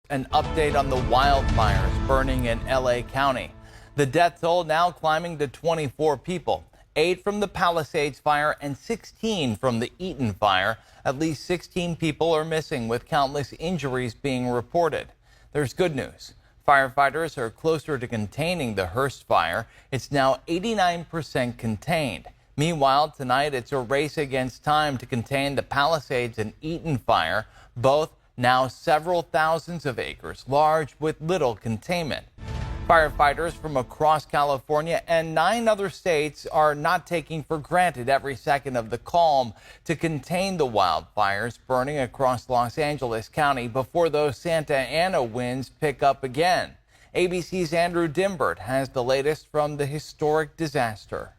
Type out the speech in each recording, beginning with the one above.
An update on the wildfires burning in LA County. The death toll now climbing to 24 people, 8 from the Palisades Fire and 16 from the Eaton Fire. At least 16 people are missing, with countless injuries being reported. There's good news. Firefighters are closer to containing the Hearst fire. It's now 89% contained. Meanwhile, tonight it's a race against time to contain the Palisades and Eaton Fire, both now several thousands of acres large with little containment. Firefighters from across California and 9 other states are not taking for granted every second of the calm to contain the wildfires burning across Los Angeles County before those Santa Ana winds pick up again. ABC's Andrew Dimbert has the latest from the historic disaster.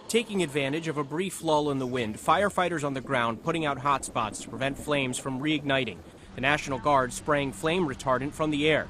Taking advantage of a brief lull in the wind, firefighters on the ground putting out hotspots to prevent flames from reigniting. The National Guard spraying flame retardant from the air.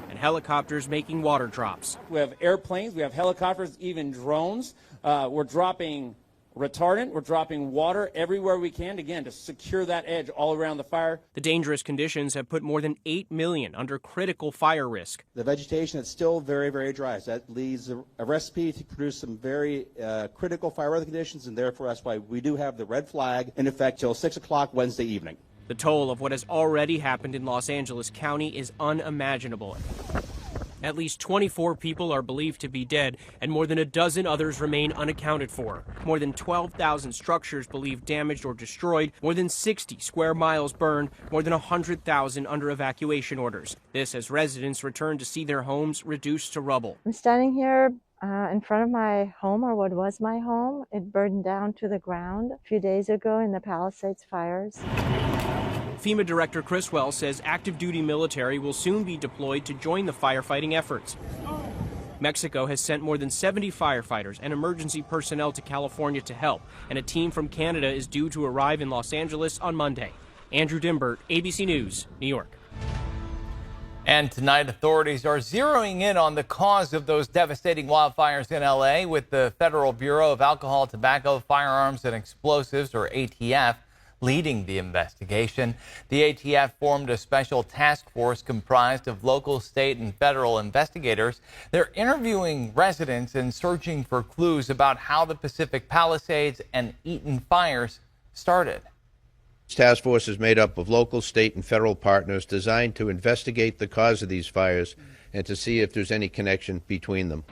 And helicopters making water drops. We have airplanes, we have helicopters, even drones. We're dropping retardant, we're dropping water everywhere we can, again, to secure that edge all around the fire. The dangerous conditions have put more than 8 million under critical fire risk. The vegetation is still very, very dry. So that leaves a recipe to produce some very critical fire weather conditions, and therefore that's why we do have the red flag in effect till 6 o'clock Wednesday evening. The toll of what has already happened in Los Angeles County is unimaginable. At least 24 people are believed to be dead, and more than a dozen others remain unaccounted for. More than 12,000 structures believed damaged or destroyed, more than 60 square miles burned, more than 100,000 under evacuation orders. This as residents return to see their homes reduced to rubble. I'm standing here in front of my home, or what was my home. It burned down to the ground a few days ago in the Palisades fires. FEMA Director Chris Wells says active duty military will soon be deployed to join the firefighting efforts. Mexico has sent more than 70 firefighters and emergency personnel to California to help, and a team from Canada is due to arrive in Los Angeles on Monday. Andrew Dimbert, ABC News, New York. And tonight, authorities are zeroing in on the cause of those devastating wildfires in LA with the Federal Bureau of Alcohol, Tobacco, Firearms, and Explosives, or ATF, leading the investigation. The ATF formed a special task force comprised of local, state, and federal investigators. They're interviewing residents and searching for clues about how the Pacific Palisades and Eaton fires started. This task force is made up of local, state, and federal partners designed to investigate the cause of these fires and to see if there's any connection between them.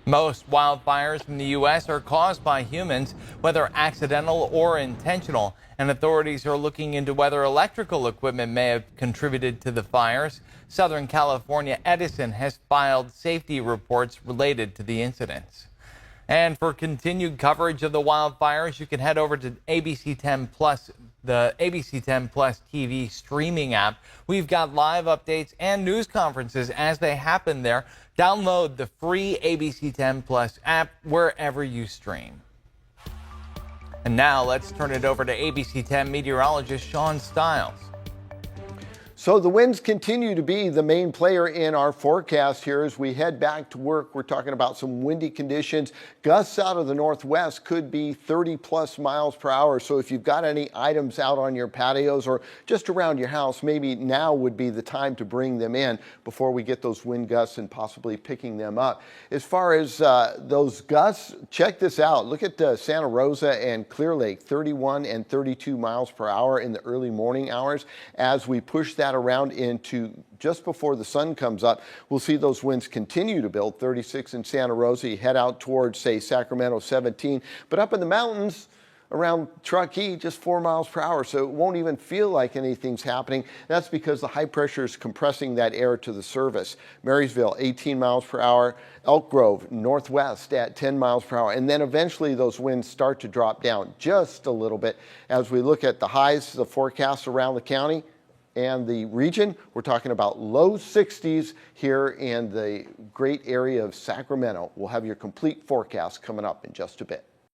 Most wildfires in the U.S. are caused by humans, whether accidental or intentional, and authorities are looking into whether electrical equipment may have contributed to the fires. Southern California Edison has filed safety reports related to the incidents. And for continued coverage of the wildfires, you can head over to ABC 10 Plus, the ABC 10 Plus TV streaming app. We've got live updates and news conferences as they happen there. Download the free ABC 10 Plus app wherever you stream. And now let's turn it over to ABC 10 meteorologist Sean Stiles. So the winds continue to be the main player in our forecast here as we head back to work. We're talking about some windy conditions. Gusts out of the northwest could be 30 plus miles per hour. So if you've got any items out on your patios or just around your house, maybe now would be the time to bring them in before we get those wind gusts and possibly picking them up. As far as those gusts, check this out. Look at Santa Rosa and Clear Lake, 31 and 32 miles per hour in the early morning hours. As we push that around into just before the sun comes up, we'll see those winds continue to build. 36 in Santa Rosa, you head out towards, say, Sacramento, 17. But up in the mountains around Truckee, just 4 miles per hour. So it won't even feel like anything's happening. That's because the high pressure is compressing that air to the surface. Marysville, 18 miles per hour. Elk Grove, northwest at 10 miles per hour. And then eventually those winds start to drop down just a little bit. As we look at the highs, the forecasts around the county and the region, we're talking about low 60s here in the great area of Sacramento. We'll have your complete forecast coming up in just a bit.